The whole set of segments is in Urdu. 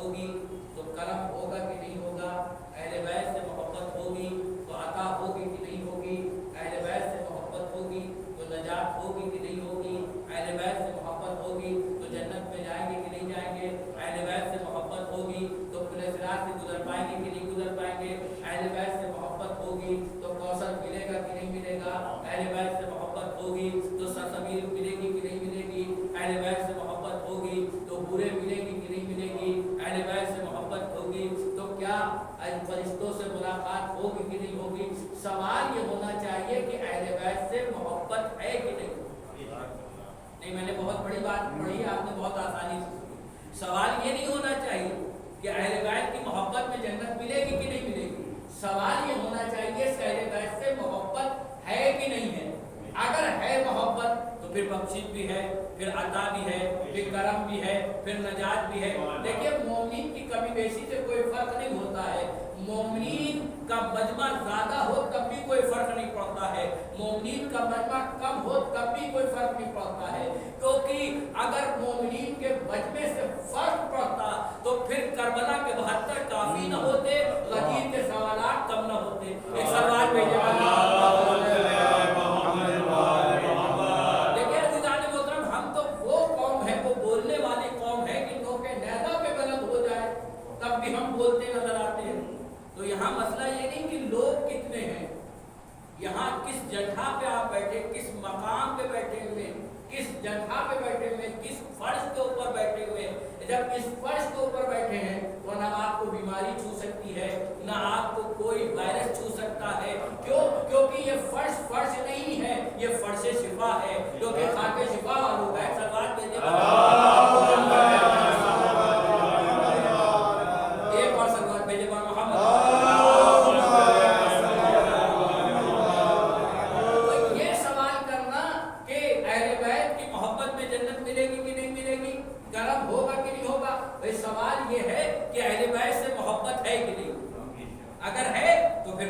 ہوگی تو کرم ہوگا کہ نہیں ہوگا، اہل بیت سے محبت ہوگی تو عطا ہوگی کہ نہیں ہوگی، اہل بیت سے محبت ہوگی تو نجات ہوگی کہ نہیں ہوگی، اہل بیت سے محبت ہوگی تو جنت میں جائیں گے کہ نہیں جائیں گے، اہل بیت سے محبت ہوگی تو پورے صراط سے گزر پائیں گے کہ نہیں گزر پائیں گے، اہل بیت سے محبت ہوگی تو کوثر ملے گا کہ نہیں ملے گا، اہل بیت سے محبت ہوگی تو سرزمین ملے گی کہ نہیں ملے گی، اہل بیت سے محبت ہوگی تو برے ملے گی کہ نہیں ملے گی، اہل بیت سے محبت ہوگی تو کیا فرشتوں سے ملاقات ہوگی کہ نہیں ہوگی۔ سوال یہ ہونا چاہیے کہ اہل بیت سے محبت ہے کہ نہیں۔ نہیں، میں نے بہت بڑی بات پڑھی ہے، آپ نے بہت آسانی سے سنی۔ سوال یہ نہیں ہونا چاہیے کہ اہل بیت کی محبت میں جنت ملے گی کہ نہیں ملے گی، سوال یہ ہونا چاہیے اہل بیت سے محبت ہے کہ نہیں ہے۔ اگر ہے محبت تو پھر بخشش بھی ہے، پھر عطا بھی ہے، پھر کرم بھی ہے، پھر نجات بھی ہے۔ دیکھیے مومنین کی کمی بیشی سے کوئی فرق نہیں ہوتا ہے، مومنین کا مجمع زیادہ ہو تب بھی کوئی فرق نہیں پڑتا ہے، مومنین کا مجمع کم ہو تب بھی کوئی فرق نہیں پڑتا ہے، کیونکہ اگر مومنین کے مجمع سے فرق پڑتا تو پھر کربلا کے 72 کافی نہ ہوتے، غدیر کے سوالات کم نہ ہوتے۔ ایک سوال بھیجے بولتے نظر آتے ہیں۔ تو یہاں مسئلہ یہ نہیں کہ لوگ کتنے ہیں، یہاں کس جگہ پہ آپ بیٹھے، کس مقام پہ بیٹھے ہوئے، کس جگہ پہ بیٹھے ہوئے، کس فرش کے اوپر بیٹھے ہوئے۔ جب اس فرش کے اوپر بیٹھے ہیں تو نہ آپ کو بیماری چھو سکتی ہے، نہ آپ کو کوئی وائرس چھو سکتا ہے۔ کیوں؟ کیونکہ یہ فرش نہیں ہے، یہ فرش شفا ہے، کیونکہ خاک شفا والوں کا سلوات بھیجے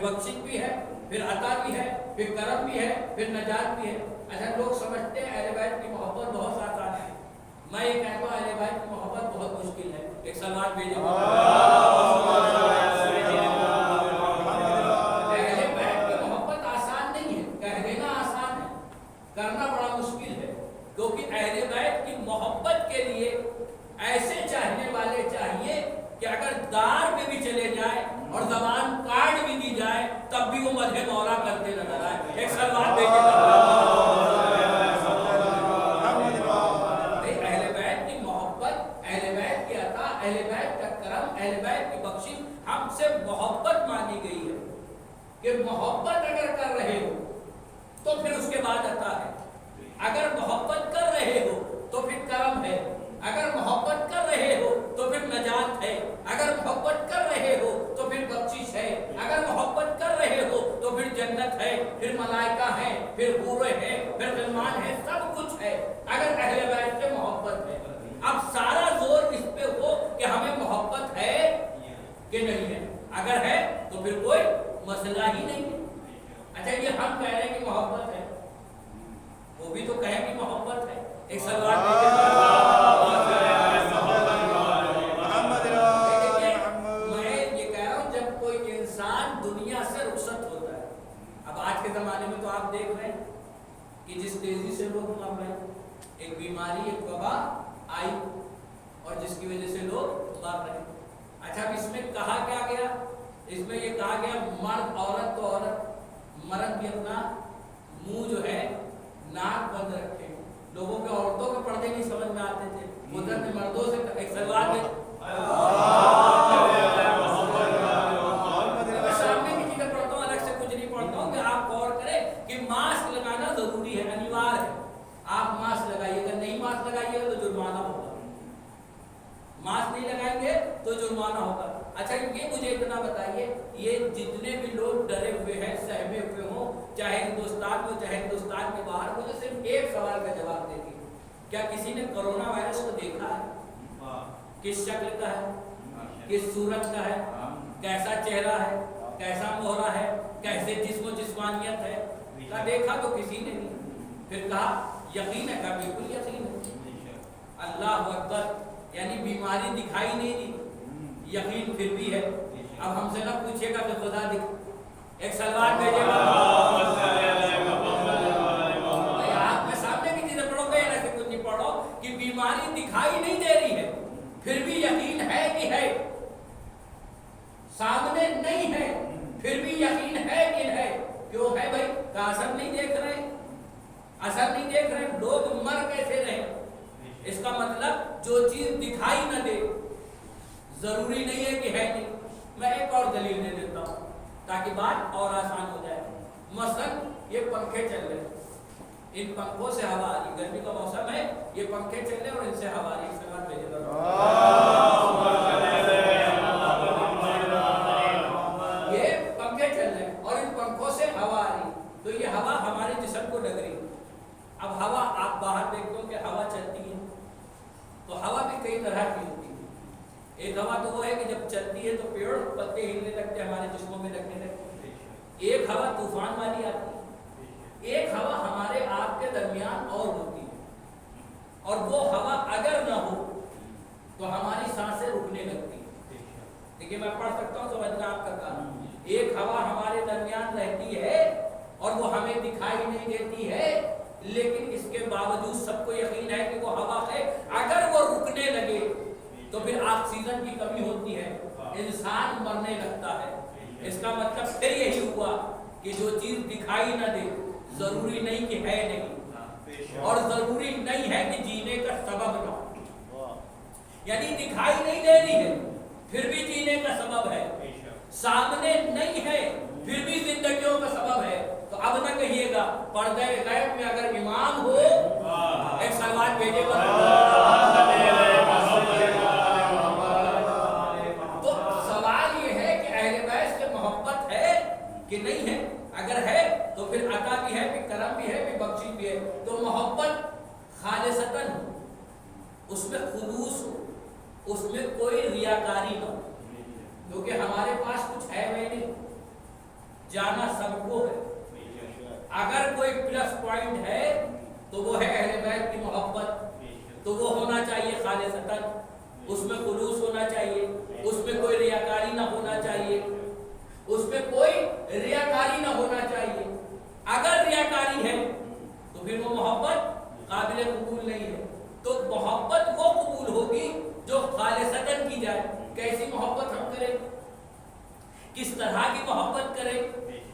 بخشش بھی ہے، پھر عطا بھی ہے، پھر کرم بھی ہے، پھر نجات بھی ہے۔ اچھا لوگ سمجھتے ہیں اہل بیت کی محبت بہت آسان ہے، میں یہ کہتا ہوں اہل بیت کی محبت بہت مشکل ہے۔ ایک سلوات بھیجو۔ اہل بیت کی محبت آسان نہیں ہے، کہہ دینا آسان ہے، کرنا بڑا مشکل ہے، کیونکہ اہل بیت کی محبت کے لیے ایسے چاہنے والے چاہیے کہ اگر دار پہ بھی چلے جائے اور زبان کاٹ بھی دی جائے تب بھی وہ مدح مولا کرتے نظر آئے۔ ایک سلوات بھیجے اہل بیت کی محبت، اہل بیت کی عطا، اہل بیت کا کرم، اہل بیت کی بخشش ہم سے محبت مانی گئی ہے کہ محبت اگر کر رہے ہو تو پھر اس کے بعد عطا ہے، اگر محبت کر رہے ہو تو پھر کرم ہے، اگر محبت کر رہے ہو تو پھر نجات ہے، اگر محبت کر رہے ہو تو پھر بخشش ہے، اگر محبت کر رہے ہو تو پھر جنت ہے، پھر ملائکہ ہے، پھر حوریں ہیں، پھر غلمان ہے، سب کچھ ہے اگر اہل بیت سے محبت ہے۔ اب سارا زور اس پہ ہو کہ ہمیں محبت ہے کہ نہیں ہے، اگر ہے تو پھر کوئی مسئلہ ہی نہیں ہے۔ اچھا یہ ہم کہہ رہے ہیں کہ محبت ہے، وہ بھی تو کہیں کہ محبت ہے۔ ایک سوال زمانے میں تو آپ دیکھ رہے ہیں کہ جس تیزی سے لوگ مر رہے ہیں، ایک بیماری، ایک وبا آئی اور جس کی وجہ سے لوگ مر رہے ہیں۔ اچھا اب اس میں کہا کیا گیا؟ اس میں یہ کہا گیا مرد عورت تو عورت، مرد بھی اپنا منہ جو ہے ناک بند رکھے۔ لوگوں کے عورتوں کے پردے نہیں سمجھ میں آتے تھے، ادھر نے مردوں سے ایک سلوات ہے ماسک لگانا ضروری ہے، انیوار ہے، آپ ماسک لگائیے، اگر نہیں ماسک لگائیے گا تو جرمانہ ہوگا، ماسک نہیں لگائیں گے تو جرمانہ ہوگا۔ اچھا یہ مجھے اتنا بتائیے، یہ جتنے بھی لوگ ڈرے ہوئے ہیں، سہمے ہوئے ہوں، چاہے ہندوستان میں چاہے ہندوستان کے باہر، مجھے صرف ایک سوال کا جواب دے دیجیے، کیا کسی نے کرونا وائرس کو دیکھا ہے؟ کس شکل کا ہے، کس صورت کا ہے، کیسا چہرہ ہے، کیسا مہرہ ہے، کیسے جسم و جسمانیت ہے؟ دیکھا تو کسی نے نہیں، پھر کہا یقین ہے، کہا بالکل یقین ہے۔ اللہ اکبر، یعنی بیماری دکھائی نہیں دی، یقین پھر بھی ہے. اب ہم سے نہ پوچھے گا کہ خدا ایک سلوات بھیجے گا. آپ کے سامنے کی چیزیں پڑھو گے نہ کہ کچھ نہیں پڑھو کہ بیماری دکھائی نہیں دے رہی ہے پھر بھی یقین ہے کہ ہے. سامنے نہیں ہے پھر بھی یقین ہے کہ ہے. کیوں ہے بھائی؟ کا اثر نہیں دیکھ رہے. اثر نہیں دیکھ رہے. لوگ مر کیسے رہے؟ اس کا مطلب جو چیز دکھائی نہ دے ضروری نہیں ہے کہ ہے نہیں. میں ایک اور دلیل دے دیتا ہوں تاکہ بات اور آسان ہو جائے. مثلا یہ پنکھے چل رہے ہیں, ان پنکھوں سے ہوا آ رہی. گرمی کا موسم ہے, یہ پنکھے چل رہے ہیں اور ان سے ہوا آ رہی. اس کے بعد بھیجے یہ پنکھے چل رہے ہیں اور ان پنکھوں سے ہوا آ رہی, تو یہ ہوا ہمارے جسم کو لگ رہی. اب ہوا آپ باہر دیکھتے ہو کہ ہوا چلتی ہے, تو ہوا بھی کئی طرح کی ہوتی ہے. ایک ہوا تو وہ ہے کہ جب چلتی ہے تو پیڑ پتے ہلنے لگتے ہیں, ہمارے جسموں میں لگنے لگتے ہیں. ایک ہوا طوفان والی آتی ہے. ایک ہوا ہمارے آپ کے درمیان اور ہوتی ہے, اور وہ ہوا اگر نہ ہو تو ہماری سانسیں رکنے لگتی ہیں. دیکھیے میں پڑھ سکتا ہوں, سمجھنا آپ کا کام. ایک ہوا ہمارے درمیان رہتی ہے اور وہ ہمیں دکھائی نہیں دیتی ہے, لیکن اس کے باوجود سب کو یقین ہے کہ وہ ہوا ہے. اگر وہ رکنے لگے تو پھر آکسیجن کی کمی ہوتی ہے, انسان مرنے لگتا ہے. اس کا مطلب پھر یہی ہوا کہ جو چیز دکھائی نہ دے ضروری نہیں کہ ہے نہیں, اور ضروری نہیں ہے کہ جینے کا سبب نہ ہو. یعنی دکھائی نہیں دے رہی ہے پھر بھی جینے کا سبب ہے, سامنے نہیں ہے پھر بھی زندگیوں کا سبب ہے. تو اب نہ کہیے گا پردہ غیب میں اگر امام ہو ایک سلوات بھیجے گا. تو سوال یہ ہے کہ اہل بیت سے محبت ہے کہ نہیں ہے؟ اگر ہے تو پھر عطا بھی ہے, پھر کرم بھی ہے, پھر بخشش بھی ہے. تو محبت خالصتاً ہو, اس میں خلوص ہو, اس میں کوئی ریاکاری نہ ہو. کیونکہ ہمارے پاس کچھ ہے میں نہیں, جانا سب کو ہے. اگر کوئی پلس پوائنٹ ہے تو وہ ہے اہل بیت کی محبت. تو وہ ہونا چاہیے خالصتاً, اس میں خلوص ہونا چاہیے, اس میں کوئی ریاکاری نہ ہونا چاہیے, اس میں کوئی ریاکاری نہ ہونا چاہیے. اگر ریاکاری ہے تو پھر وہ محبت قابل قبول نہیں ہے. تو محبت وہ قبول ہوگی جو خالصتاً کی جائے. کیسی محبت ہم کریں, کس طرح کی محبت کریں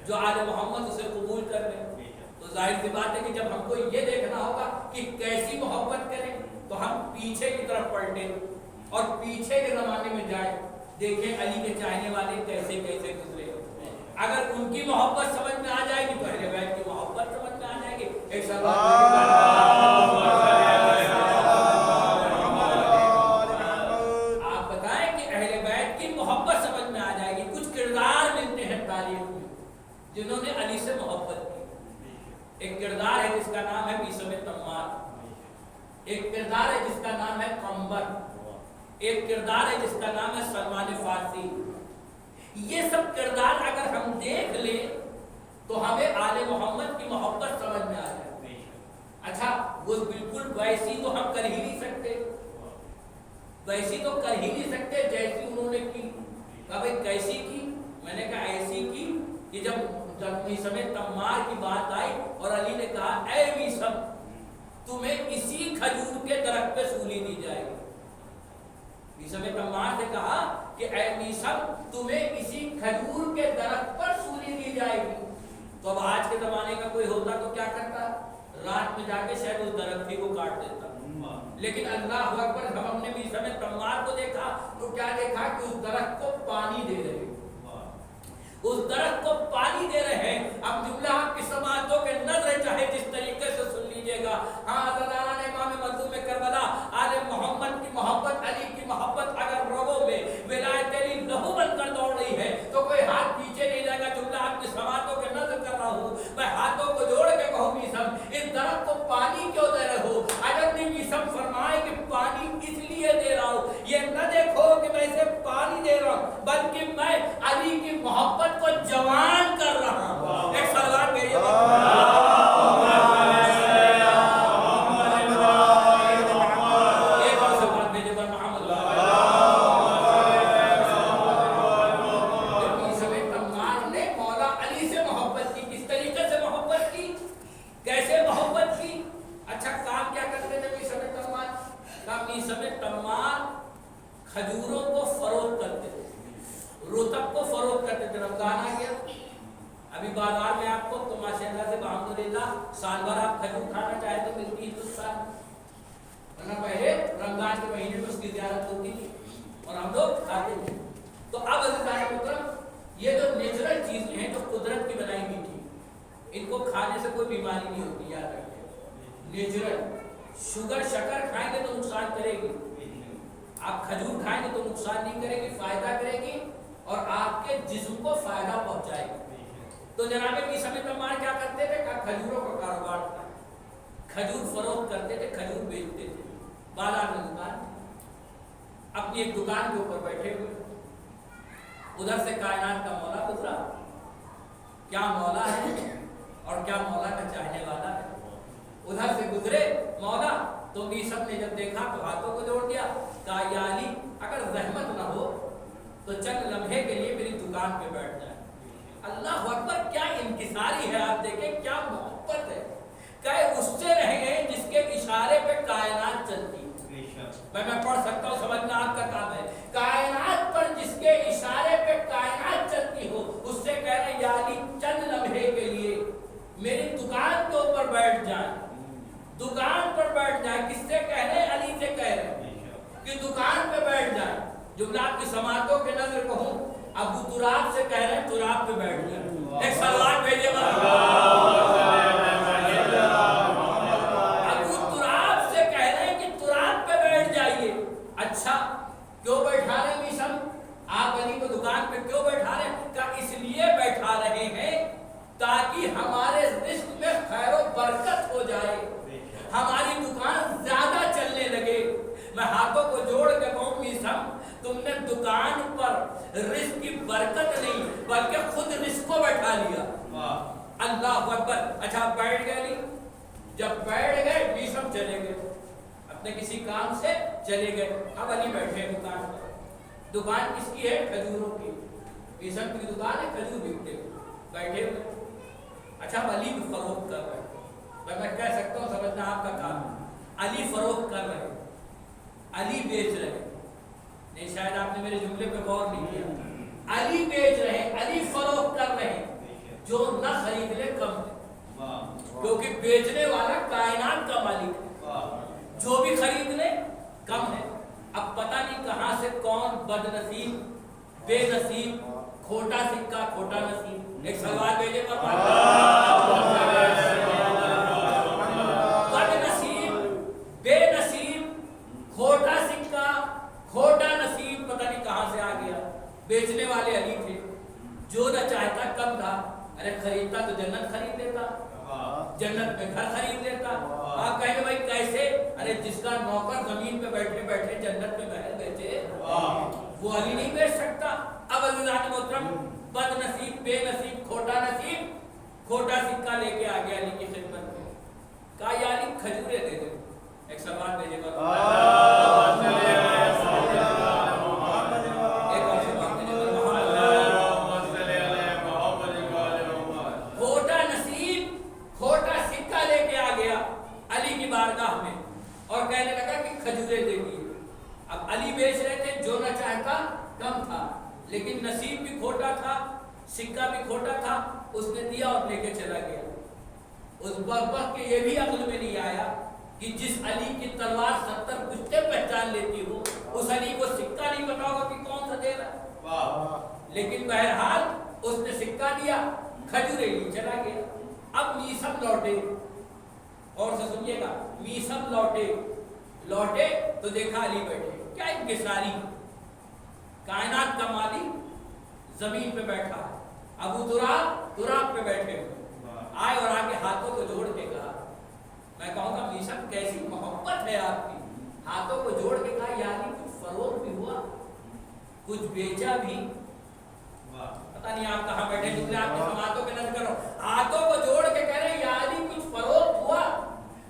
جو آل محمد اسے قبول کر لیں. تو ظاہر سی بات ہے کہ جب ہم کو یہ دیکھنا ہوگا کہ کیسی محبت کریں تو ہم پیچھے کی طرف پلٹیں اور پیچھے کے زمانے میں جائیں. دیکھیں علی کے چاہنے والے کیسے کیسے گزرے. اگر ان کی محبت سمجھ میں آ جائے گی تو اہل بیت کی محبت سمجھ میں آ جائے گی. ایک آپ بتائیں کہ اہل بیت کی محبت سمجھ میں آ جائے گی. کچھ کردار ملتے ہیں تاریخ میں جنہوں نے علی سے محبت کی. ایک کردار ہے جس کا نام ہے بیسم تمار, ایک کردار ہے جس کا نام ہے قمبر, ایک کردار ہے جس کا نام ہے سلمان فارسی. یہ سب کردار اگر ہم دیکھ لیں تو ہمیں آل محمد کی محبت سمجھ میں آ جائے. اچھا وہ بالکل ویسی تو ہم کر ہی نہیں سکتے, ویسی تو کر ہی نہیں سکتے جیسی انہوں نے کی. کہا بھائی کیسی کی؟ میں نے کہا ایسی کی کہ جب میثم تمار کی بات آئی اور علی نے کہا اے میثم تمہیں اسی کھجور کے درخت پہ سولی دی جائے گی. میثم تمار نے کہا کہ اے میثم تمہیں اسی کھجور کے درخت پر سولی دی جائے گی. تو اب آج کے زمانے کا کوئی ہوتا تو کیا کرتا؟ رات میں جا کے شاید اس درخت ہی کو کاٹ دیتا. لیکن اللہ اکبر, جب ہم نے میثم تمار کو دیکھا تو کیا دیکھا کہ اس درخت کو پانی دے رہے, اس درخت کو پانی دے رہے ہیں. اب جملہ آپ کی سماعتوں کے نظر چاہے جس طریقے سے سن لیجئے گا. ہاں حضرت امام مظلوم کربلا آل محمد کی محبت, علی کی محبت اگر رگوں میں ولایت علی لہو بن کر دوڑ رہی ہے تو کوئی ہاتھ پیچھے نہیں جائے گا. جملہ آپ کی سماعتوں کے نظر کر رہا ہوں, میں ہاتھوں کو جوڑ کے کہوں میثم اس درخت کو پانی کیوں دے رہے ہو؟ اگر نہیں میثم فرمائے کہ پانی اس لیے دے رہا ہوں, یہ نہ دیکھو کہ میں اسے پانی دے رہا ہوں بلکہ میں علی کی محبت کو جوان کر رہا ہوں. ایک سلوات بھیجیے. کھجوروں کو فروخت کرتے تھے، رطب کو فروخت کرتے تھے۔ رمضان آ گیا، ابھی بازار میں آپ کو تو ماشاءاللہ سے الحمدللہ سال بھر آپ کھجور کھانا چاہے تو ملتی ہے تو سال، ورنہ پہلے رمضان کے مہینے میں اس کی زیارت ہوتی تھی اور ہم لوگ کھاتے تھے۔ تو اب عزیزان محترم یہ جو نیچرل چیزیں ہیں جو قدرت کی بنائی ہوئی تھی، ان کو کھانے سے کوئی بیماری نہیں ہوتی، یاد رکھیں۔ نیچرل شوگر شکر کھائیں گے تو نقصان کرے گی، آپ کھجور کھائیں گے تو نقصان نہیں کرے گی، فائدہ کرے گی اور آپ کے جسم کو فائدہ پہنچائے گی۔ تو جناب عیسی عمر کیا کرتے تھے؟ کھجوروں کا کاروبار تھا، کھجور فروخت کرتے تھے، کھجور بیچتے تھے، بازار میں دکان، اپنی ایک دکان کے اوپر بیٹھے ہوئے۔ ادھر سے کائنات کا مولا گزرا، کیا مولا ہے اور کیا مولا کا چاہنے والا ہے۔ ادھر سے گزرے مولا تو عیسی نے جب دیکھا تو ہاتھوں کو جوڑ دیا، کہا یا علی اگر رحمت نہ ہو تو چند لمحے کے لیے میری دکان پہ بیٹھ جائے۔ اللہ اکبر، کیا انکساری ہے، آپ دیکھیں کیا محبت ہے، کہ اس سے رہیں گے جس کے اشارے پہ کائنات چلتی ہے۔ میں پڑھ سکتا ہوں، سمجھنا آپ کا کام ہے۔ کائنات پر جس کے اشارے پہ کائنات چلتی ہو، اس سے کہہ رہے ہیں یا علی چند لمحے کے لیے میری دکان کے اوپر بیٹھ جائیں، دکان پر بیٹھ جائیں۔ کس سے کہہ رہے ہیں؟ علی سے کہہ رہے ہیں کہ دکان پہ بیٹھ جائیں۔ جملہ آپ کی سماعتوں کے نظر کہوں، ابو تراب سے کہہ رہے ہیں تراب پہ بیٹھ جائیں۔ ایک سلوات بھیجیے گا۔ ابو تراب سے کہہ رہے ہیں کہ تراب پہ بیٹھ جائیے۔ اچھا کیوں بیٹھا رہے ہیں میشم؟ آپ علی کو دکان پہ کیوں بیٹھا رہے ہیں؟ کہ اس لیے بیٹھا رہے ہیں تاکہ ہمارے رزق میں خیر و برکت ہو جائے، ہماری دکان زیادہ چلنے لگے۔ میں ہاتھوں کو جوڑ کے کہوں میشم، تم نے دکان پر رزق کی برکت نہیں بلکہ خود رزق کو بیٹھا لیا۔ اللہ اکبر۔ اچھا آپ بیٹھ گئے علی، جب بیٹھ گئے میشم چلے گئے، اپنے کسی کام سے چلے گئے۔ اب علی بیٹھے دکان پر، دکان کس کی ہے؟ کھجوروں کی، میشم کی دکان ہے، کھجور بکتے بیٹھے ہوئے۔ اچھا اب علی بھی فروخت کر رہے ہیں، میں کہہ سکتا ہوں سمجھنا آپ کا کام ہے۔ علی فروخت کر رہے ہیں، علی بیچ رہے ہیں، نہیں شاید آپ نے میرے جملے پہ غور نہیں کیا۔ علی بیچ رہے ہیں، علی فروخت کر رہے ہیں، جو نہ خرید لے کم ہے، کیونکہ بیچنے والا کائنات کا مالک ہے، جو بھی خرید لے کم ہے۔ اب پتہ نہیں کہاں سے کون بد نصیب، بے نصیب، کھوٹا سکہ کھوٹا نصیب، ایک سوال بھیجے گا، بد نصیب، بے نصیب، کھوٹا سکہ کھوٹا نصیب، پتہ نہیں کہاں سے آ گیا۔ بیچنے والے علی تھے، جو نہ چاہتا کم تھا، ارے خریدتا تو جنت خرید لیتا، جنت میں گھر خرید لیتا۔ آپ کہیں گے بھائی کیسے؟ ارے جس کا نوکر زمین پہ بیٹھے بیٹھے جنت میں محل بیچے، وہ علی نہیں بیچ سکتا۔ اب عزیزان محترم، بد نصیب، بے نصیب، کھوٹا نصیب، کھوٹا سکہ لے کے آ گیا علی کی خدمت میں، کہا یا علی کھجورے دے دے۔ ایک سوال بھیجے گا، کھوٹا نصیب، کھوٹا سکہ لے کے آ گیا علی کی بارگاہ میں اور کہنے لگا کہ کھجورے دے دیے۔ اب علی بیچ رہے تھے، جو نہ چاہتا کم تھا، لیکن نصیب بھی کھوٹا تھا، سکہ بھی کھوٹا تھا، اس نے دیا اور لے کے چلا گیا۔ اس وقت کے یہ بھی عقل میں نہیں آیا کہ جس علی کی تلوار 70 کشتے پہچان لیتی ہو، اس علی کو سکہ نہیں پتا ہوگا کہ کون سا دے رہا ہے۔ لیکن بہرحال اس نے سکہ دیا، کھجورے لی چلا گیا۔ اب میثم لوٹے، اور سے سنیے گا، میثم لوٹے تو دیکھا علی بیٹھے، کیا انکساری، کائنات کا مالک زمین پہ بیٹھا، ابو تراب پہ بیٹھے آئے اور آگے ہاتھوں کو جوڑ کے کہا، میں کہوں گا میثم کیسی محبت ہے آپ کی، ہاتھوں کو جوڑ کے کہا یا علی کچھ فروخت بھی ہوا، کچھ بیچا بھی؟ پتہ نہیں آپ کہاں بیٹھے، جتنے آپ کی سماعتوں کے نظر کرو، ہاتھوں کو جوڑ کے کہہ رہے ہیں یا علی کچھ فروخت ہوا،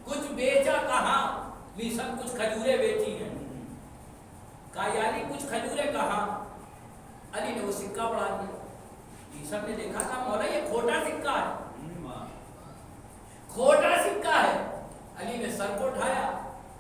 کچھ بیچا؟ کہاں؟ میثم کچھ کھجورے بیچی ہیں۔ کہا یا علی کچھ کھجورے کہاں؟ علی نے وہ سکہ بڑھا دیا۔ میثم نے دیکھا تھا مولا یہ کھوٹا سکہ ہے، کھوٹا سکہ ہے۔ علی نے سر کو اٹھایا،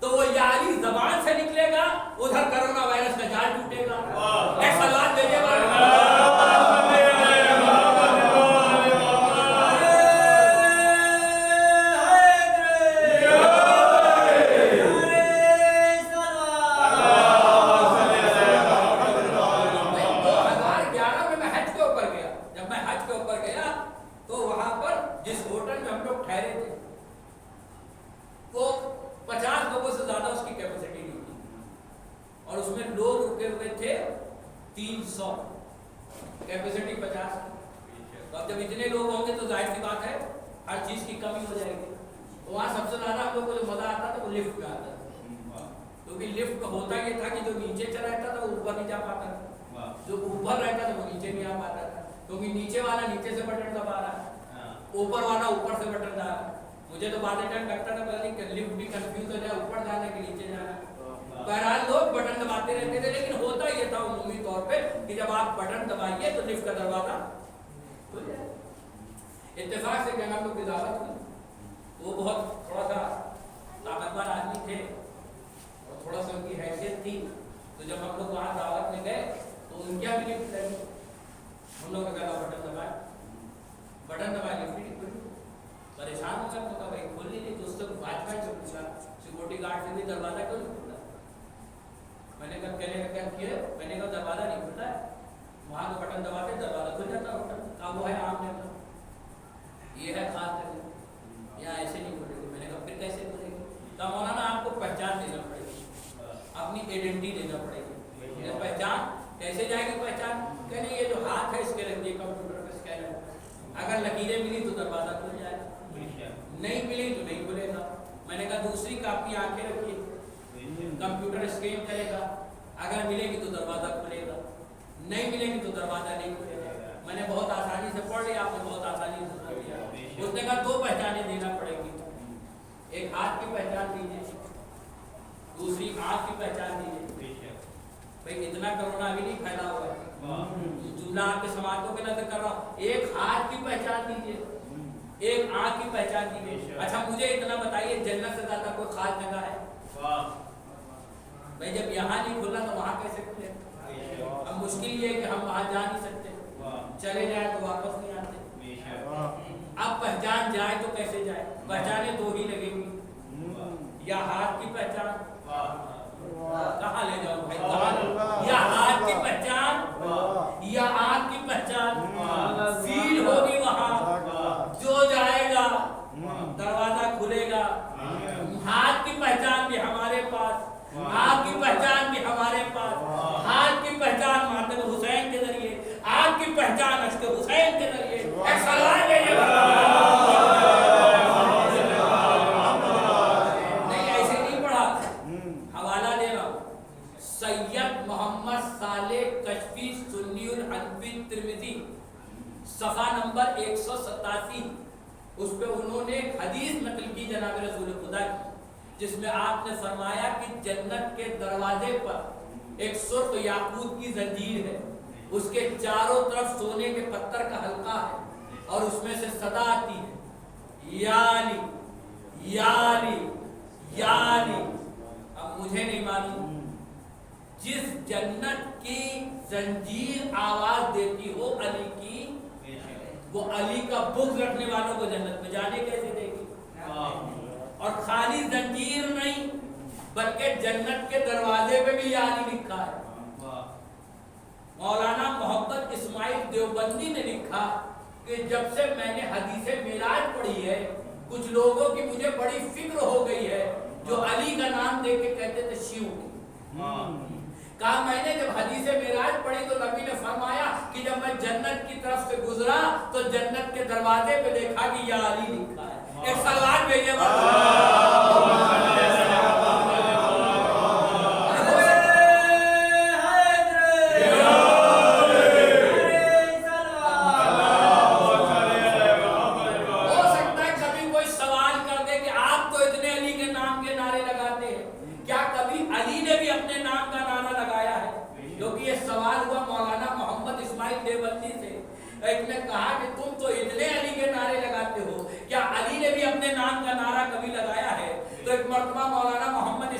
تو وہ یا علی زبان سے نکلے گا، ادھر کرونا وائرس کا جال ٹوٹے گا۔ ایک سلوات بھیجیے کیپیسٹی 50 کی۔ تو اب جب اتنے لوگ ہوں گے تو ظاہر سی بات ہے ہر چیز کی کمی ہو جائے گی۔ وہاں سب سے زیادہ ہم لوگ کو جو مزہ آتا تھا وہ لفٹ میں آتا تھا، کیونکہ لفٹ کا ہوتا یہ تھا کہ جو نیچے چلا رہتا تھا وہ اوپر نہیں جا پاتا تھا، جو اوپر رہتا تھا وہ نیچے نہیں آ پاتا تھا، کیونکہ نیچے والا نیچے سے بٹن دبا رہا ہے، اوپر والا اوپر سے بٹن دبا رہا ہے۔ مجھے تو بعد ٹائم لگتا تھا پتہ نہیں لفٹ بھی کنفیوز ہو جائے، اوپر جانا کہ نیچے جانا۔ بہرحال لوگ بٹن دباتے رہتے تھے، لیکن ہوتا یہ تھا عمومی طور پہ کہ جب آپ بٹن دبائیے تو لفٹ کا دروازہ کھل جائے۔ اتفاق سے کہ ہم لوگ کی دعوت ہوئی، وہ بہت تھوڑا سا طاقتور آدمی تھے اور تھوڑا سا ان کی حیثیت تھی، تو جب ہم لوگ وہاں دعوت میں گئے تو ان کیا بھی لفٹ لگی، ہم لوگوں نے کہا بٹن دبائے لفٹ نہیں کھلی۔ پریشان ہو گیا، تو کہا بھائی کھل نہیں، تو اس سے واچ مین سے پوچھا، سیکورٹی گارڈ سے بھی دروازہ کیوں نہیں کھلا؟ میں نے کہا کہنے کا کیا کیا؟ میں نے کہا دروازہ نہیں کھلتا ہے، وہاں تو بٹن دباتے دروازہ کھل جاتا ہے۔ کہا وہ ہے عام جگہ، یہ ہے خاص جگہ، یہاں ایسے نہیں کھلے گی۔ میں نے کہا پھر کیسے کھلے گی؟ کہا مولانا آپ کو پہچان دینا پڑے گی، اپنی آئیڈینٹی دینا پڑے گی۔ پہچان کیسے جائے گی پہچان؟ کہنے یہ جو ہاتھ ہے اس کے رکھیے کمپیوٹر پہ اسکینر، اگر لکیریں ملی تو دروازہ کھل جائے گا، نہیں ملی تو نہیں کھلے گا۔ میں نے کہا دوسری کا اپنی آنکھیں رکھیے، کمپیوٹر اسکین کرے گا، اگر ملے گی تو دروازہ کھلے گا، نہیں ملے گی تو دروازہ نہیں کھلے گا۔ میں نے بہت آسانی سے پڑھ لیا، آپ نے بہت آسانی سے سن لیا۔ اس نے کہا 2 پہچانیں دینا پڑے گی، ایک ہاتھ کی پہچان دیجیے، دوسری آنکھ کی پہچان دیجیے۔ بھائی اتنا کرونا ابھی نہیں پھیلا ہوا ہے، جملہ آپ کے سماعتوں کے نظر کر رہا ہوں، ایک ہاتھ کی پہچان دیجیے، ایک آنکھ کی پہچان دیجیے۔ اچھا مجھے اتنا بتائیے جنت سے زیادہ کوئی خاص جگہ ہے؟ بھائی جب یہاں نہیں کھلا تو وہاں کیسے کھلے؟ اب مشکل یہ ہے کہ ہم وہاں جا نہیں سکتے، چلے جائیں تو واپس نہیں آتے۔ اب پہچان جائے تو کیسے جائے؟ پہچانے 2 ہی لگیں گی، یا ہاتھ کی پہچان، کہاں لے جاؤ بھائی، یا ہاتھ کی پہچان یا آنکھ کی پہچان، سیل ہوگی وہاں، جو جائے گا دروازہ کھلے گا۔ ہاتھ کی پہچان بھی ہمارے پاس، آنکھ کی پہچان بھی ہمارے پاس، ہاتھ کی پہچان ماتم حسین کے ذریعے، آنکھ کی پہچان عشق حسین کے ذریعے۔ ایک سلوات ہے نہیں، ایسے نہیں پڑھا، حوالہ دے رہا ہوں، سید محمد صالح کشفی سنی الحنفی ترمذی صفحہ نمبر 187، اس پہ انہوں نے ایک حدیث نقل کی جناب رسول خدا کی، جس میں آپ نے فرمایا کہ جنت کے دروازے پر ایک سرخ یاقوت کی زنجیر ہے، اس کے چاروں طرف سونے کے پتھر کا حلقہ ہے، اور اس میں سے صدا آتی ہے یا علی یا علی یا علی۔ اب مجھے نہیں معلوم جس جنت کی زنجیر آواز دیتی ہو علی کی، وہ علی کا بغض رکھنے والوں کو جنت میں جانے کیسے دے گی؟ اور خالی زنجیر نہیں بلکہ جنت کے دروازے پہ بھی یا علی لکھا ہے۔ مولانا محمد اسماعیل دیوبندی نے لکھا کہ جب سے میں نے حدیث معراج پڑھی ہے، کچھ لوگوں کی مجھے بڑی فکر ہو گئی ہے جو علی کا نام دے کے کہتے تھے شیعوں کی۔ کہا میں نے جب حدیث معراج پڑھی تو نبی نے فرمایا کہ جب میں جنت کی طرف سے گزرا تو جنت کے دروازے پہ دیکھا کہ یا علی لکھا ہے۔ ایک سلوات بھیجیے ایک نے کہا کہ تم تو اتنے علی کے نعرے لگاتے ہو، کیا علی نے بھی اپنے نام کا نعرہ کبھی لگایا ہے؟ تو ایک مرتبہ مولانا محمد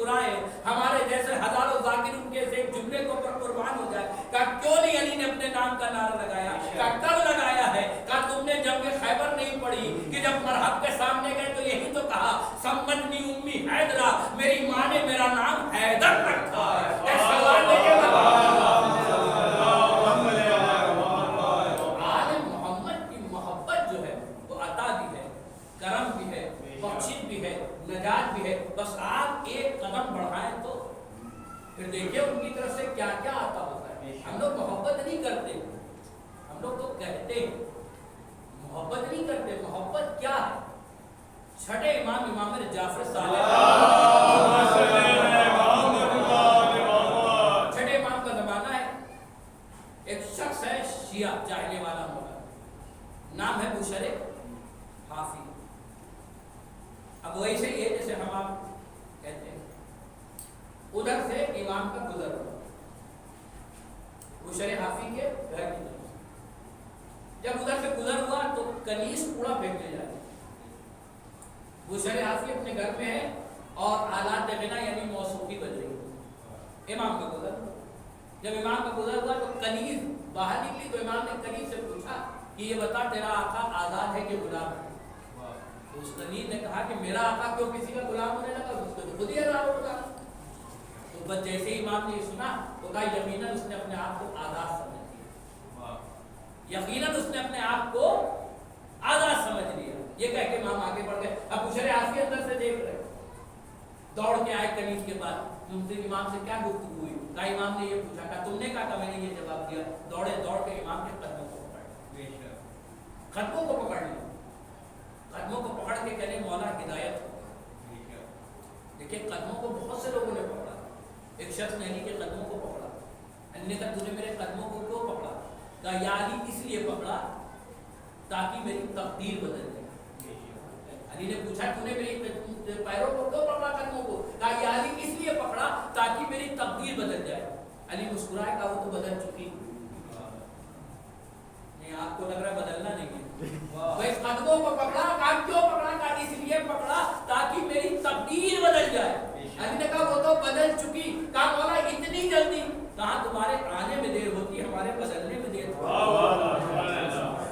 مسکرائے, ہمارے جیسے ہزاروں ذاکر ان کے ایک جملے کو پر قربان ہو جائے. کہا کیوں نہیں علی نے اپنے نام کا نعرہ لگایا؟ کہا کب لگایا ہے؟ کہا تم نے جنگ خیبر نہیں پڑھی کہ جب مرحب کے سامنے گئے تو یہی تو کہا سمتنی امی حیدرہ, میری ماں نے میرا نام حیدر رکھا ہے. آل محمد کی محبت جو ہے وہ عطا بھی ہے, کرم بھی ہے, بخشش بھی ہے, نجات بھی ہے. بس آپ ایک قدم بڑھائیں تو پھر دیکھیں ان کی طرف سے کیا کیا آتا ہوتا ہے. ہم لوگ محبت نہیں کرتے, ہم لوگ تو کہتے ہیں محبت نہیں کرتے. محبت کیا ہے؟ چھٹے امام امام جعفر صادق, چھٹے امام کا زمانہ ہے. ایک شخص ہے شیعہ چاہنے والا مولا, نام ہے بشر حافی. اب ویسے ہی ہے جیسے ہم آپ کہتے ہیں. ادھر سے امام کا گزر ہوا بشر حافی کے گھر کی طرف. جب ادھر سے گزر ہوا تو کنیز کوڑا پھینکنے جا رہے. بشر حافی اپنے گھر میں ہے اور آلات غنا یعنی موسیقی بج رہی ہے. امام کا گزر ہوا. جب امام کا گزر ہوا تو کنیز باہر نکلی تو امام نے کنیز سے پوچھا کہ یہ بتا تیرا آقا آزاد ہے کہ غلام ہے؟ اس کنیز نے کہا کہ میرا آقا کیوں کسی کا غلام ہونے لگا, اس کو خود ہی آزاد ہوگا. تو بس جیسے ہی امام نے یہ سنا تو کہا یقیناً اس نے اپنے آپ کو آزاد سمجھ لیا, یقیناً اس نے اپنے آپ کو آزاد سمجھ لیا. یہ کہہ کے امام آگے بڑھ گئے. اب بشر حافی اندر سے دیکھ رہے, دوڑ کے آئے کنیز کے بعد. تم سے امام سے کیا گفتگو ہوئی؟ کہا امام نے یہ پوچھا. کہا تم نے کہا میں نے یہ جواب دیا. دوڑے دوڑ کے امام کے قدموں کو پکڑ, قدموں کو پکڑ لیا. قدموں کو پکڑ کے کہنے مولا ہدایت ہو. دیکھیں قدموں کو بہت سے لوگوں نے پکڑا. ایک شخص نے علی کے قدموں کو پکڑا. علی نے کہا تو نے میرے قدموں کو کیوں پکڑا؟ کہا یا علی اس لیے پکڑا تاکہ میری تقدیر بدل جائے. علی نے پوچھا تو نے میری پیروں کو کیوں پکڑا, قدموں کو؟ کہا یا علی اس لیے پکڑا تاکہ میری تقدیر بدل جائے. علی مسکرائے, کہا وہ تو بدل چکی. نہیں آپ کو لگ رہا ہے بدلنا نہیں ہے. بھائی قدموں کو پکڑا, کہا کیوں پکڑا؟ کہا اس لیے پکڑا تاکہ میری تقدیر بدل جائے. علی نے کہا وہ تو بدل چکی. کہا مولا اتنی جلدی؟ کہا تمہارے آنے میں دیر ہوتی, ہمارے بدلنے میں دیر ہوتی.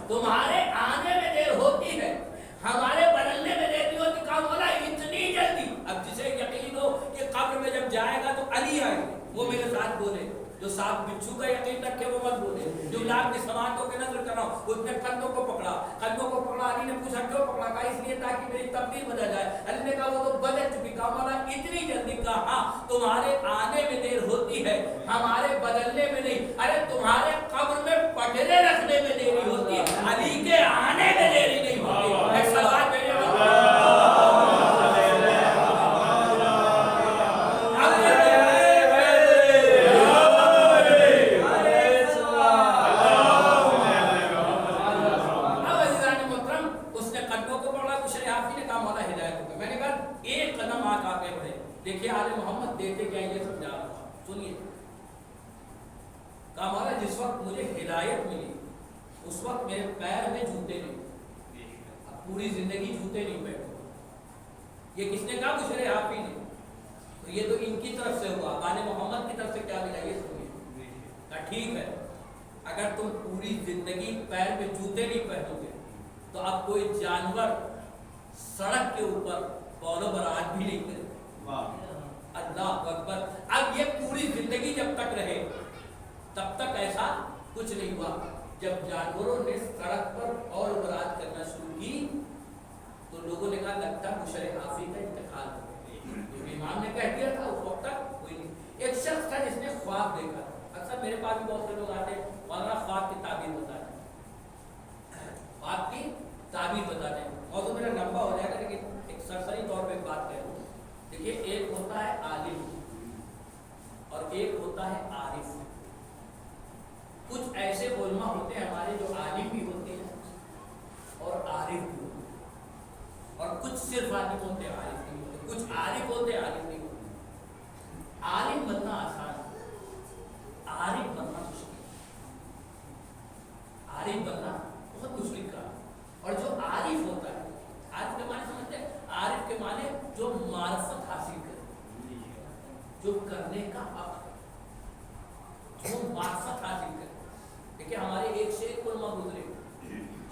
تمہارے آنے میں دیر ہوتی ہے, ہمارے بدلنے میں دیر نہیں ہوتی. کہا مولا اتنی جلدی؟ اب جسے یقین ہو کہ قبر میں جب جائے گا تو علی آئے گے, وہ میرے ساتھ بولے. جو صاحب بچھو کا یقین رکھے وہ مت بولے. جو لاکھ کی سماعتوں کے نظر کر رہا ہوں, اس نے قدموں کو پکڑا. قدموں کو پکڑا. علی نے پوچھا کیوں پکڑا؟ کہا اس لیے تاکہ میری تقدیر بدل جائے. علی نے کہا وہ تو بدل چکی. کہا مولا اتنی جلدی؟ کہا ہاں تمہارے آنے میں دیر ہوتی ہے, ہمارے بدلنے میں نہیں. ارے تمہارے قبر میں پٹرے رکھنے میں دیری ہوتی ہے, علی کے آنے میں دیری نہیں ہوتی. ایک سوال میرے دیکھیے آل محمد دیتے کیا یہ سمجھا رہا تھا. سنیے, کہا مولا جس وقت مجھے ہدایت ملی اس وقت میرے پیر میں جوتے نہیں, اب پوری زندگی جوتے نہیں بیٹھے. یہ کس نے کہا؟ بشر حافی نے. تو یہ تو ان کی طرف سے ہوا. آل محمد کی طرف سے کیا ملا یہ سنیے. کہا ٹھیک ہے, اگر تم پوری زندگی پیر میں جوتے نہیں پہنو گے تو اب کوئی جانور سڑک کے اوپر بولو برآمد بھی نہیں کرے. اللہ اکبر. اب یہ پوری زندگی جب تک رہے تب تک ایسا کچھ نہیں ہوا. جب جانوروں نے سڑک پر اور برآمد کرنا شروع کی تو لوگوں نے کہا لگتا بشر حافی کا انتقال ہو گیا. جو امام نے کہہ دیا تھا اس وقت تک کوئی نہیں. ایک شخص تھا جس نے خواب دیکھا. اکثر میرے پاس بھی بہت سے لوگ آتے ہیں, مولانا خواب کی تعبیر بتا دیں, خواب کی تعبیر بتا دیں. موضوع میرا لمبا ہو جائے گا لیکن ایک سرسری طور پہ بات کروں. دیکھیے ایک ہوتا ہے عالم اور ایک ہوتا ہے عارف. کچھ ایسے علماء ہوتے ہیں ہمارے جو عالم بھی ہوتے ہیں اور عارف بھی ہوتے ہیں, اور کچھ صرف عالم ہوتے ہیں عارف نہیں ہوتے. کچھ عارف ہوتے ہیں عالم نہیں ہوتے. عالم بننا آسان ہے, عارف بننا مشکل. عارف بننا بہت مشکل کام. اور جو عارف ہوتا ہے, عارف کے معنی سمجھتے ہیں؟ عارف کے معنی جو معرفت حاصل کرے,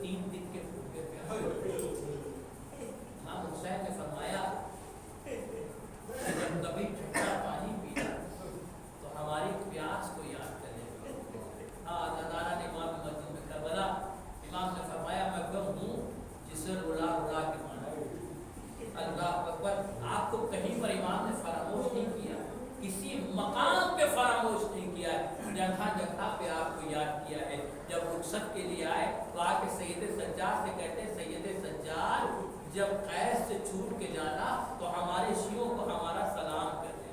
3 پہ آپ کو یاد کیا ہے. جب رخصت کے لیے آئے تو آ کے سید سجاد سے کہتے ہیں سید سجاد جب قیس سے چھوٹ کے جانا تو ہمارے شیعوں کو ہمارا سلام کر دے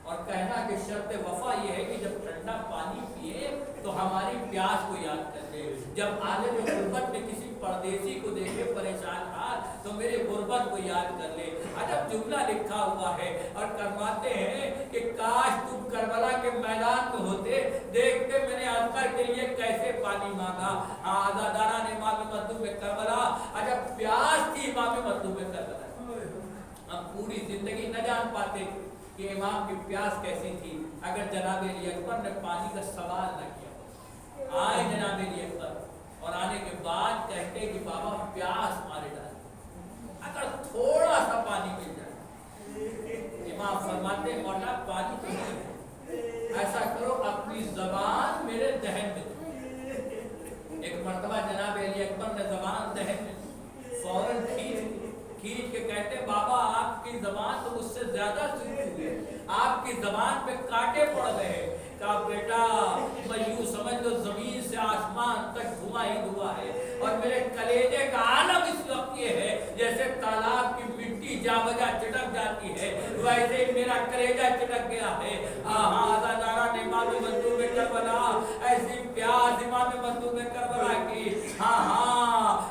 اور کہنا کہ شرط وفا یہ ہے کہ جب ٹھنڈا پانی پیے تو ہماری پیاس کو یاد کر دے. جب عالم غربت میں کسی پردیسی کو دیکھے پریشان حال تو میرے غربت کو یاد کر لے. عجب جملہ لکھا ہوا ہے اور فرماتے ہیں کہ کاش تم کربلا کے میدان میں ہوتے دیکھتے میں نے اصغر کے لیے کیسے پانی مانگا. آزاداران امام مظلوم کربلا عجب پیاس تھی امام مظلوم کربلا. ہم پوری زندگی نہ جان پاتے کہ امام کی پیاس کیسی تھی اگر جناب علی اکبر نے پانی کا سوال نہ کیا. آئے جناب علی اکبر اور آنے کے بعد کہتے کہ بابا پیاس مارے ڈالے اگر تھوڑا سا پانی مل جائے. امام فرماتے ہیں مولا پانی تو نہیں ہے, ایسا کرو اپنی زبان میرے دہن میں دو. ایک مرتبہ جناب علی اکبر نے زبان دہن میں فوراً کھینچ کے کہتے بابا آپ کی زبان تو مجھ سے زیادہ سوکھی ہوئی ہے, آپ کی زبان پہ کانٹے پڑ گئے. کہا بیٹا میں یوں سمجھ لو زمین سے آسمان تک دھواں ہی دھواں ہے اور میرے کلیجے کا عالم اس وقت یہ ہے جیسے تالاب کی مٹی جا بجا چٹک جاتی ہے ویسے میرا کلیجہ چٹک گیا ہے. آزاداران امام مظلوم کربلا ایسی پیاس امام مظلوم کربلا کی.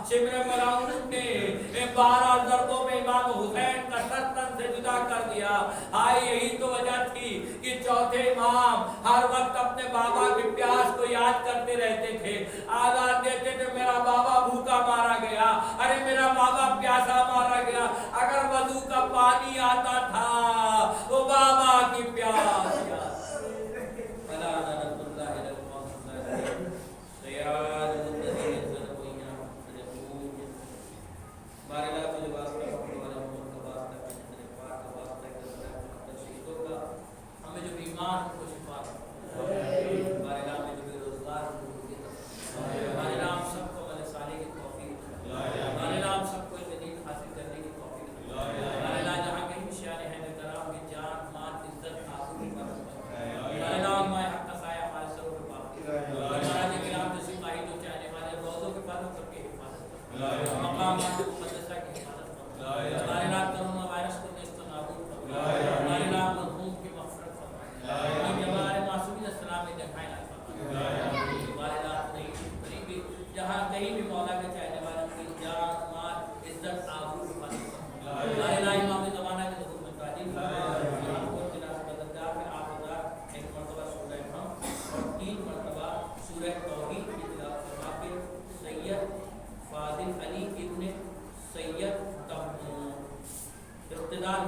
شمر مراؤن نے 12 ضربوں میں امام حسین کا سر تن سے جدا کر دیا. یہی تو وجہ تھی کہ چوتھے امام ہر وقت اپنے بابا کی پیاس کو یاد کرتے رہتے تھے. آزاد دیتے تھے میرا بابا بھوکا مارا گیا, ارے میرا بابا پیاسا مارا گیا. اگر وضو کا پانی آتا تھا وہ بابا کی پیاس یاد. ہمیں جو بیمار کو شفا ہمارے نام میں جو بے روزگار ہمارے نام سب کو عمل صالح کی توفیق, ہمارے نام سب کو جدید حاصل کرنے کی توفیق, ہمارے نام جہاں کہیں بھی شان ہے کرام کی جان مال عزت آبرو کی حفاظت, ہمارے نام مائے حق کا سایہ ہمارے سروں پہ باقی, ہمارے کرام جو سپاہی جو چاہنے والے روزوں کے پانوں سب کی حفاظت, مقامات مقدسہ کی حفاظت, ہمارے نام کرونا وائرس کو نیست و نابود, ہمارے نام مرحوم کی مغفرت فرمائے, ہمارے معصومین السلام میں دکھائے نہ فرمائے, ہمارے نام نہیں کہیں بھی جہاں کہیں بھی مولا کے چاہنے والوں کی جان مال عزت آبرو حفاظت فرمائے, ہمارے نام امام زمانہ کے ظہور میں تعلیم ایک مرتبہ سورہ ہم اور 3 مرتبہ سورہ توحید کی تلاوت فرما کے سید فاضل علی ابن سید اقتدار